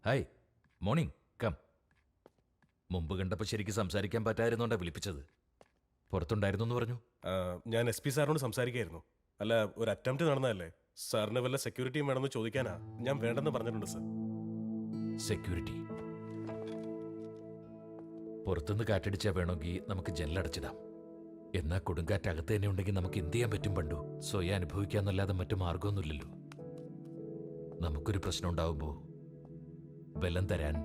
Hi, morning. Come. മുമ്പ് കണ്ടപ്പോൾ ശരിക്കും സംസാരിക്കാൻ പറ്റായിരുന്നോണ്ടാ വിളിപ്പിച്ചത്. പുറത്തുണ്ടായിരുന്നു എന്ന് പറഞ്ഞു. ഞാൻ SP സാറിനോട് സംസാരിക്കായിരുന്നു. അല്ല, ഒരു അറ്റംപ്റ്റ് നടന്നതല്ലേ. സാറിന് വല്ല സെക്യൂരിറ്റിയും വേണമെന്ന് ചോദിക്കാനാ ഞാൻ വേണ്ടെന്ന് പറഞ്ഞിട്ടുണ്ട് സർ. സെക്യൂരിറ്റി? പുറത്തുനിന്ന് കാറ്റടിച്ചാൽ വേണമെങ്കിൽ നമുക്ക് ജനലടച്ചിടാം. എന്നാ കൊടുങ്കാറ്റ് അകത്ത് തന്നെ ഉണ്ടെങ്കിൽ നമുക്ക് എന്ത് ചെയ്യാൻ പറ്റും? പണ്ടു സ്വയം അനുഭവിക്കാന്നല്ലാതെ മറ്റു മാർഗമൊന്നുമില്ലല്ലോ. നമുക്കൊരു പ്രശ്നം ഉണ്ടാവുമ്പോൾ ബലം തരാൻ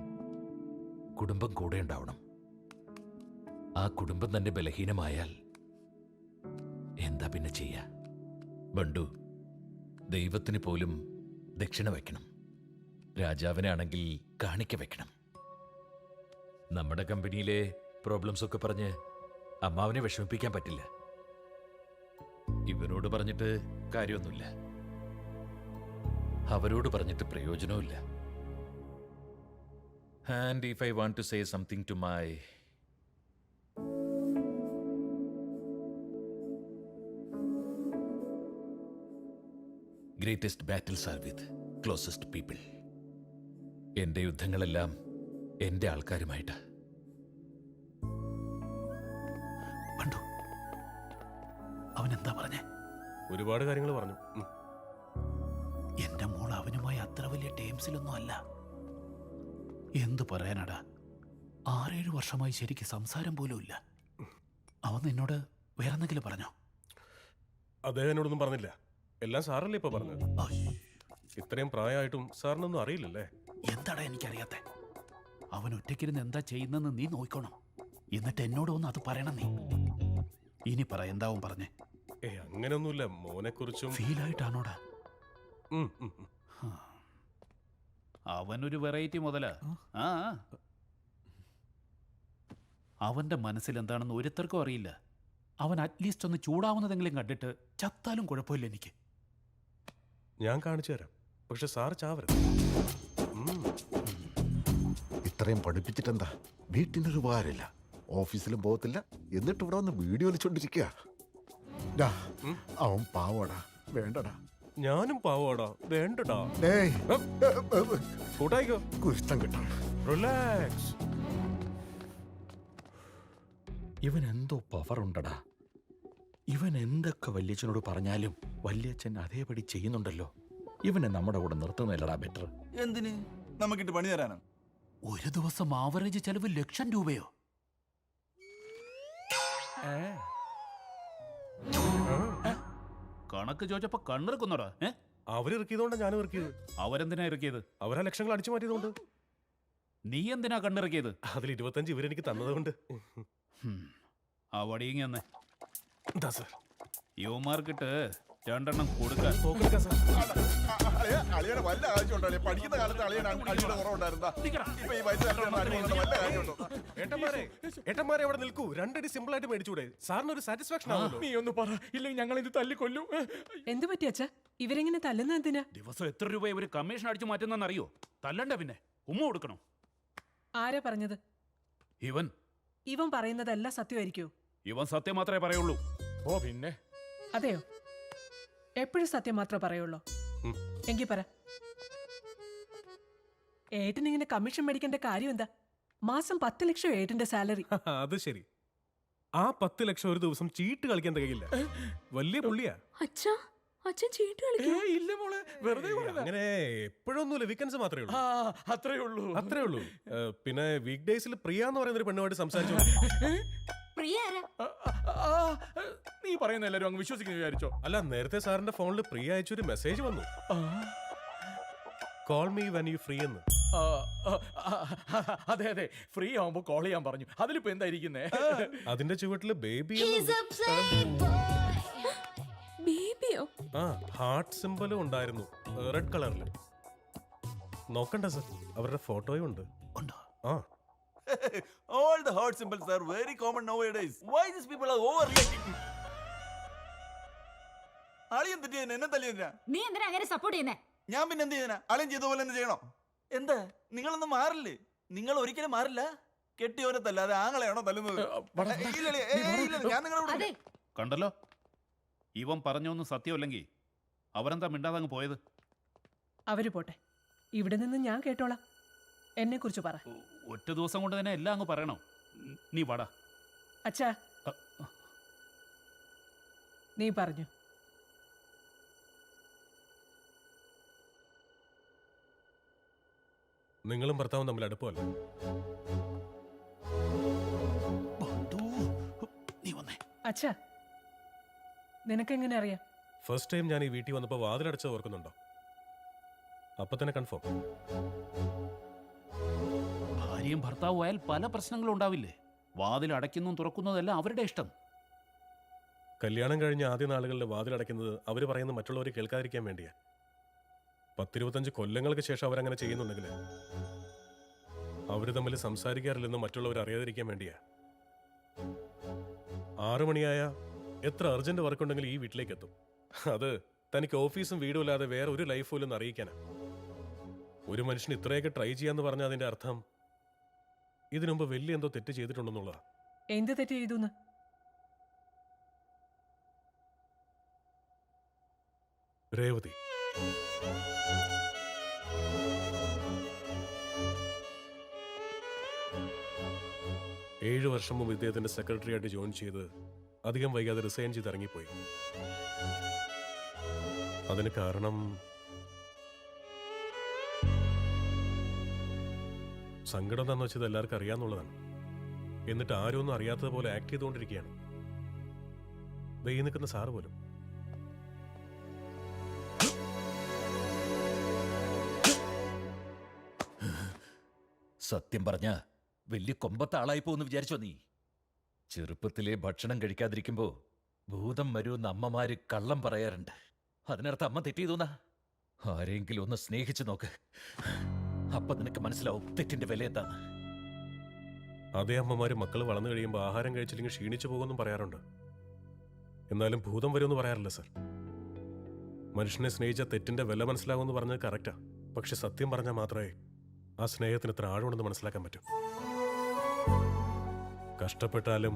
കുടുംബം കൂടെ ഉണ്ടാവണം. ആ കുടുംബം തന്നെ ബലഹീനമായാൽ എന്താ പിന്നെ ചെയ്യാ? ബണ്ടു, ദൈവത്തിന് പോലും ദക്ഷിണ വയ്ക്കണം. രാജാവിനാണെങ്കിൽ കാണിക്ക വെക്കണം. നമ്മുടെ കമ്പനിയിലെ പ്രോബ്ലംസ് ഒക്കെ പറഞ്ഞ് അമ്മാവനെ വിഷമിപ്പിക്കാൻ പറ്റില്ല. ഇവനോട് പറഞ്ഞിട്ട് കാര്യമൊന്നുമില്ല, അവരോട് പറഞ്ഞിട്ട് പ്രയോജനവുമില്ല. And if I want to say something to my greatest battles are with closest people. എന്റെ യുദ്ധങ്ങളെല്ലാം എന്റെ ആൾക്കാരുമായിട്ടാ. പണ്ടു അവൻ എന്താ പറഞ്ഞേ? ഒരുപാട് കാര്യങ്ങൾ പറഞ്ഞു. എന്റെ മോൾ അവനുമായി അത്ര വലിയ ടേംസിലൊന്നും അല്ല. എന്തു പറയാനാടാ, 6-7 വർഷമായി ശരിക്ക് സംസാരം പോലും ഇല്ല. അവൻ നിന്നോട് വേറെന്തെങ്കിലും പറഞ്ഞോ? അദ്ദേഹം എന്നോടൊന്നും പറഞ്ഞില്ല. എല്ലാം സാറല്ലേ ഇപ്പൊ പറഞ്ഞത്. ഇത്രയും പ്രായമായിട്ടും സാറിനൊന്നും അറിയില്ലല്ലേ? എന്താടാ എനിക്കറിയാത്ത? അവൻ ഒറ്റയ്ക്കിരുന്ന് എന്താ ചെയ്യുന്നെന്ന് നീ നോക്കണം. എന്നിട്ട് എന്നോട് ഒന്ന് അത് പറയണം നീ. ഇനി പറ, എന്താവും പറഞ്ഞേ? അങ്ങനെയൊന്നുമില്ല, മോനെ കുറിച്ചും. ഫീലായിട്ടാണോടാ? അവനൊരു വെറൈറ്റി മുതലാ. അവന്റെ മനസ്സിൽ എന്താണെന്ന് ഒരുത്തർക്കും അറിയില്ല. അവൻ അറ്റ്ലീസ്റ്റ് ഒന്ന് ചൂടാവുന്നതെങ്കിലും കണ്ടിട്ട് ചത്താലും കുഴപ്പമില്ല എനിക്ക്. ഞാൻ കാണിച്ചു തരാം, പക്ഷെ സാർ ചാവരുത്. ഇത്രയും പഠിപ്പിച്ചിട്ടെന്താ? വീട്ടിനൊരു ഉപകാരമില്ല, ഓഫീസിലും പോകത്തില്ല, എന്നിട്ട് ഇവിടെ വന്ന് വീഡിയോ വലിച്ചോണ്ടിരിക്കുക. അവൻ പാവടാ, വേണ്ടടാ. ഞാനും പാവോടാ, വേണ്ടടാ. കൂട്ടായിക്കോ, കുരുത്തം കിട്ടണം. റിലാക്സ്. ഇവൻ എന്തോ പവർ ഉണ്ടടാ. ഇവൻ എന്തൊക്കെ വല്യച്ഛനോട് പറഞ്ഞാലും വല്യച്ഛൻ അതേപടി ചെയ്യുന്നുണ്ടല്ലോ. ഇവനെ നമ്മുടെ കൂടെ നിർത്തുന്നില്ലടാ ബെറ്റർ. എന്തിന്? നമുക്കിട്ട് പണി തരാനോ? ഒരു ദിവസം ആവറേജ് ചെലവ് 1,00,000 രൂപയോ? കണക്ക് ചോദിച്ചപ്പോ കണ്ണിറക്കുന്നോടാ. അവരിറക്കിയതുകൊണ്ടാ ഞാനും ഇറക്കിയത്. അവരെന്തിനാ ഇറക്കിയത്? അവരാ ലക്ഷങ്ങൾ അടിച്ചു മാറ്റിയതുകൊണ്ട്. നീ എന്തിനാ കണ്ണിറക്കിയത്? അതിൽ 25 ഇവരെനിക്ക് തന്നതുകൊണ്ട്. ആ വടിയെങ്കി തന്നെ എന്താ സാർ? യുവമാർക്കിട്ട് 2 എണ്ണം കൊടുക്കാൻ. അളിയുടെ വല്ല ആവശ്യമുണ്ടോ? പഠിക്കുന്ന കാലത്ത് അളിയുടെ കുറവുണ്ടായിരുന്നാ ഇപ്പൊ ഈ വയസ്സ് വല്ല കാര്യമുണ്ടോ? ഏട്ടന്മാരെ അവിടെ നിൽക്കൂ. 2 അടി സിമ്പിൾ ആയിട്ട് മേടിച്ചൂടെ? സാറിനൊരു സാറ്റിസ്ഫാക്ഷൻ ആവുമല്ലോ. നീ ഒന്ന് പറ, ഇല്ലെങ്കിൽ ഞങ്ങൾ ഇത് തല്ലിക്കൊല്ലും. എന്ത് പറ്റി അച്ഛാ? ഇവരെങ്ങനെ തല്ലുന്ന എന്തിനാ? ദിവസം എത്ര രൂപ ഇവര് കമ്മീഷൻ അടിച്ചു മാറ്റുന്നറിയോ? തല്ലണ്ട പിന്നെ ഉമ്മ കൊടുക്കണം. ആരാ പറഞ്ഞത്? ഇവൻ പറയുന്നതെല്ലാം സത്യമായിരിക്കോ? ഇവൻ സത്യം മാത്രമേ പറയുള്ളൂ. ഓ പിന്നെ അതെയോ? എപ്പോഴും സത്യം മാത്രമേ പറയുള്ളൂ? എങ്കി പറ, ഏട്ടനിങ്ങനെ കമ്മീഷൻ മേടിക്കേണ്ട കാര്യം എന്താ? മാസം 10 ലക്ഷം ഏട്ടന്റെ സാലറി. അത് ശരി. ആ 10 ലക്ഷം ഒരു ദിവസം ചീട്ട് കളിക്കാൻ തികയില്ല. വലിയ പുള്ളിയാ. അച്ഛൻ ചീട്ട് കളിക്കോ? ഇല്ല മോളെ, വെറുതെ അങ്ങനെ എപ്പോഴൊന്നുമില്ല, വീക്കെൻഡ്സ് മാത്രമേ ഉള്ളൂ. അത്രേ ഉള്ളൂ. പിന്നെ വീക്ക് ഡേയ്സിൽ പ്രിയ എന്ന് പറയുന്ന ഒരു പെണ്ണുമായിട്ട് സംസാരിച്ചു. നീ പറയുന്ന എല്ലാരും അങ്ങ് വിശ്വസിക്കുന്നു വിചാരിച്ചോ? അല്ല, നേരത്തെ സാറിന്റെ ഫോണിൽ പ്രിയ അയച്ചൊരു മെസ്സേജ് വന്നു. Call me when you free എന്ന്. അതെ, ഫ്രീ ആവുമ്പോ കോൾ ചെയ്യാൻ പറഞ്ഞു. അതിലിപ്പോ എന്തായിരിക്കുന്നേ? അതിന്റെ ചുവട്ടില് ബേബി, ഹാർട്ട് സിംബലും ഉണ്ടായിരുന്നു, റെഡ് കളറിൽ. നോക്കണ്ട സർ, അവരുടെ ഫോട്ടോയും ഉണ്ട്. All the heart symbols are very common nowadays. Why these people are overreacting? അളിയൻ തെറ്റിയതിനാ എന്നെ തല്ലിയതിനാ? നീ എന്തിനാ അങ്ങനെ സപ്പോർട്ട് ചെയ്യുന്നേ? ഞാൻ പിന്നെ എന്ത് ചെയ്യുന്ന? അളിയൻ ചെയ്ത പോലെ തന്നെ ചെയ്യണോ? എന്താ നിങ്ങളൊന്നും മാറില്ലേ? നിങ്ങൾ ഒരിക്കലും മാറില്ല. കെട്ടിയോനെ തല്ലാതെ ആങ്ങളെയാണോ തല്ലുന്നത്? ഞാൻ നിങ്ങളോട് കണ്ടല്ലോ, ഇവൻ പറഞ്ഞൊന്നും സത്യമല്ലെങ്കിൽ അവരെന്താ മിണ്ടാതങ്ങ് പോയത്? അവര് പോട്ടെ, ഇവിടെ നിന്ന് ഞാൻ കേട്ടോളാം. എന്നെ കുറിച്ച് പറ. ഒറ്റ ദിവസം കൊണ്ട് തന്നെ എല്ലാം അങ്ങ് പറയണോ? നീ വാടാ. അച്ഛാ, അ, അ. നീ പറഞ്ഞു. നിങ്ങളും ഭർത്താവും തമ്മിൽ അടുപ്പമല്ല. ബന്ധു, നീ വന്നേ. അച്ഛാ, നിനക്കെങ്ങനെ അറിയാം? ഫസ്റ്റ് ടൈം ഞാൻ ഈ വീട്ടിൽ വന്നപ്പോൾ വാതിലടച്ചത് ഓർക്കുന്നുണ്ടോ? അപ്പൊ തന്നെ കൺഫേം. ഭാര്യയും ഭർത്താവും ആയാൽ പല പ്രശ്നങ്ങളും ഉണ്ടാവില്ലേ? വാതിൽ അടയ്ക്കുന്നതും തുറക്കുന്നതെല്ലാം അവരുടെ ഇഷ്ടം. കല്യാണം കഴിഞ്ഞ ആദ്യ നാളുകളിൽ വാതിലടയ്ക്കുന്നത് അവർ പറയുന്നത് മറ്റുള്ളവർ കേൾക്കാതിരിക്കാൻ വേണ്ടിയാ. 10-25 കൊല്ലങ്ങൾക്ക് ശേഷം അവരങ്ങനെ ചെയ്യുന്നുണ്ടെങ്കിൽ അവർ തമ്മിൽ സംസാരിക്കാറില്ലെന്ന് മറ്റുള്ളവർ അറിയാതിരിക്കാൻ വേണ്ടിയാ. 6 മണിയായ എത്ര അർജന്റ് വർക്കുണ്ടെങ്കിൽ ഈ വീട്ടിലേക്ക് എത്തും. അത് തനിക്ക് ഓഫീസും വീടും ഇല്ലാതെ വേറെ ഒരു ലൈഫ് പോലും അറിയിക്കാനാ. ഒരു മനുഷ്യൻ ഇത്രയൊക്കെ ട്രൈ ചെയ്യാന്ന് പറഞ്ഞാൽ അതിന്റെ അർത്ഥം ഇതിനുമുമ്പ് വലിയ എന്തോ തെറ്റ് ചെയ്തിട്ടുണ്ടെന്നുള്ളതാ. എന്ത് തെറ്റ് ചെയ്തു? രേവതി, ഏഴ് വർഷം മുമ്പ് ഇദ്ദേഹത്തിന്റെ സെക്രട്ടറി ആയിട്ട് ജോയിൻ ചെയ്ത് അധികം വൈകാതെ റിസൈൻ ചെയ്ത് ഇറങ്ങിപ്പോയി. അതിന് കാരണം സങ്കടം എന്താന്ന് വെച്ചത് എല്ലാവർക്കും അറിയാന്നുള്ളതാണ്. എന്നിട്ട് ആരും ഒന്നും അറിയാത്തതുപോലെ ആക്ട് ചെയ്തുകൊണ്ടിരിക്കുകയാണ്. വെയിൽ നിൽക്കുന്ന സാറ് പോലും. സത്യം പറഞ്ഞ വലിയ കൊമ്പത്തെ ആളായി പോകുന്നു വിചാരിച്ചോ നീ? ചെറുപ്പത്തിലെ ഭക്ഷണം കഴിക്കാതിരിക്കുമ്പോ ഭൂതം വരുമെന്ന് അമ്മമാര് കള്ളം പറയാറുണ്ട്. അതിനർത്ഥം അമ്മ തെറ്റിയതോന്നാ? ആരെങ്കിലും ഒന്ന് സ്നേഹിച്ചു നോക്ക്, അപ്പൊ നിനക്ക് മനസ്സിലാവും തെറ്റിന്റെ വില എന്താന്ന്. അതേ അമ്മമാര് മക്കൾ വളർന്നു കഴിയുമ്പോൾ ആഹാരം കഴിച്ചില്ലെങ്കിൽ ക്ഷീണിച്ചു പോകുമെന്നും പറയാറുണ്ട്. എന്നാലും ഭൂതം വരുമെന്ന് പറയാറില്ല സർ. മനുഷ്യനെ സ്നേഹിച്ച തെറ്റിന്റെ വില മനസ്സിലാവുമെന്ന് പറഞ്ഞത് കറക്റ്റാ. പക്ഷെ സത്യം പറഞ്ഞാൽ മാത്രമേ ആ സ്നേഹത്തിന് ഇത്ര ആഴമുണ്ടെന്ന് മനസ്സിലാക്കാൻ പറ്റും. കഷ്ടപ്പെട്ടാലും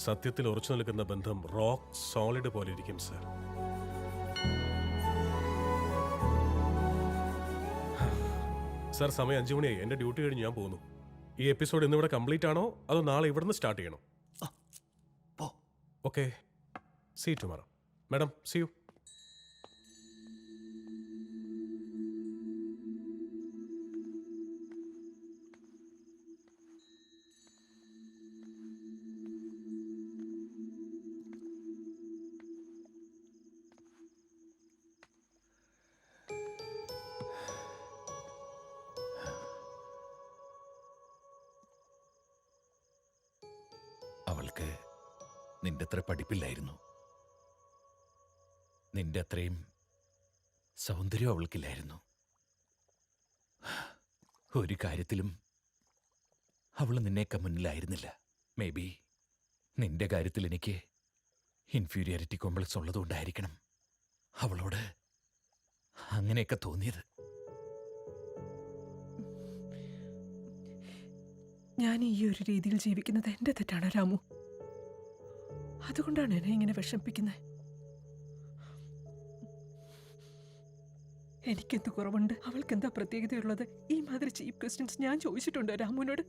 സത്യത്തിൽ ഉറച്ചു നിൽക്കുന്ന ബന്ധം റോക്ക് സോളിഡ് പോലെ ഇരിക്കും സർ. സർ, സമയം 5 മണിയായി. എന്റെ ഡ്യൂട്ടി കഴിഞ്ഞ് ഞാൻ പോകുന്നു. ഈ എപ്പിസോഡ് ഇന്നിവിടെ കംപ്ലീറ്റ് ആണോ അതോ നാളെ ഇവിടുന്ന് സ്റ്റാർട്ട് ചെയ്യണോ? Okay, see you tomorrow. Madam, see you. അവൾക്ക് നിന്റെ അത്ര പഠിപ്പില്ലായിരുന്നു. നിന്റെ അത്രയും സൗന്ദര്യം അവൾക്കില്ലായിരുന്നു. ഒരു കാര്യത്തിലും അവൾ നിന്നേക്കാൾ മുന്നിലായിരുന്നില്ല. മേ ബി നിന്റെ കാര്യത്തിൽ എനിക്ക് ഇൻഫീരിയോറിറ്റി കോംപ്ലക്സ് ഉള്ളതുകൊണ്ടായിരിക്കണം അവളോട് അങ്ങനെയൊക്കെ തോന്നിയത്. ഞാൻ ഈ ഒരു രീതിയിൽ ജീവിക്കുന്നത് എന്റെ തെറ്റാണ് രാമു. അതുകൊണ്ടാണ് എന്നെ ഇങ്ങനെ വിഷമിപ്പിക്കുന്നത്. എനിക്കെന്ത് കുറവുണ്ട്, അവൾക്കെന്താ പ്രത്യേകതയുള്ളത്? ഈ മാതിരി ചീപ്പ് ക്വസ്റ്റ്യൻസ് ഞാൻ ചോദിച്ചിട്ടുണ്ടോ രാമുവിനോട്?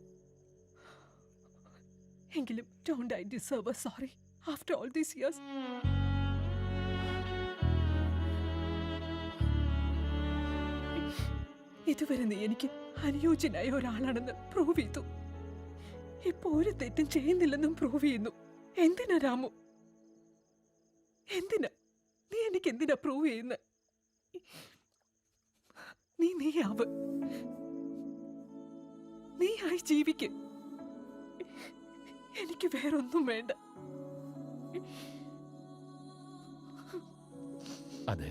എങ്കിലും don't I deserve a sorry after all these years? ഇതുവരെ നീ എനിക്ക് അനുയോജ്യനായ ഒരാളാണെന്ന് പ്രൂവ് ചെയ്തു. ഇപ്പൊ ഒരു തെറ്റും ചെയ്യുന്നില്ലെന്നും പ്രൂവ് ചെയ്യുന്നു. എന്തിനാ രാമു? എന്തിനാ നീ എനിക്ക് എന്തിനാ പ്രൂവ് ചെയ്യുന്നത്? നീയാവ്, നീയായി ജീവിക്ക്. എനിക്ക് വേറൊന്നും വേണ്ട. അത്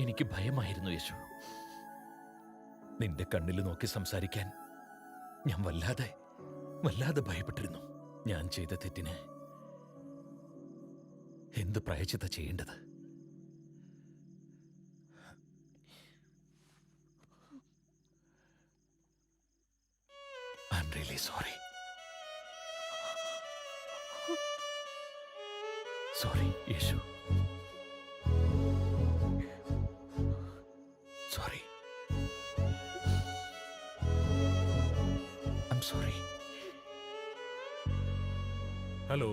എനിക്ക് ഭയമായിരുന്നു യേശു. നിന്റെ കണ്ണിൽ നോക്കി സംസാരിക്കാൻ ഞാൻ വല്ലാതെ ഭയപ്പെട്ടിരുന്നു. ഞാൻ ചെയ്ത തെറ്റിന് എന്ത് പ്രായശ്ചിത്ത ചെയ്യേണ്ടത്? I'm really sorry. Sorry, Yeshu. Sorry. Hello,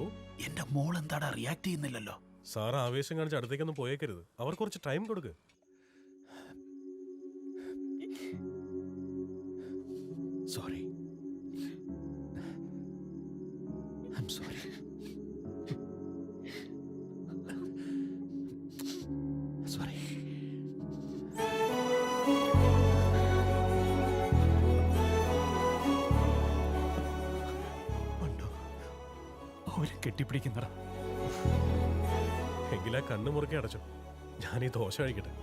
എന്റെ മോൾ എന്താടാ റിയാക്ട് ചെയ്യുന്നില്ലല്ലോ? സാർ ആവേശം കാണിച്ച് അടുത്തേക്കൊന്നും പോയേക്കരുത്. അവർ കുറച്ച് ടൈം കൊടുക്ക്. Sorry. I am sorry. Sorry. ഉണ്ടോ? അവരെ കെട്ടിപ്പിടിക്കുന്നടാ. എങ്കിലാ കണ്ണു മുറുക്കി അടച്ചോ. ഞാൻ ഈ ദോശ കഴിക്കട്ടെ.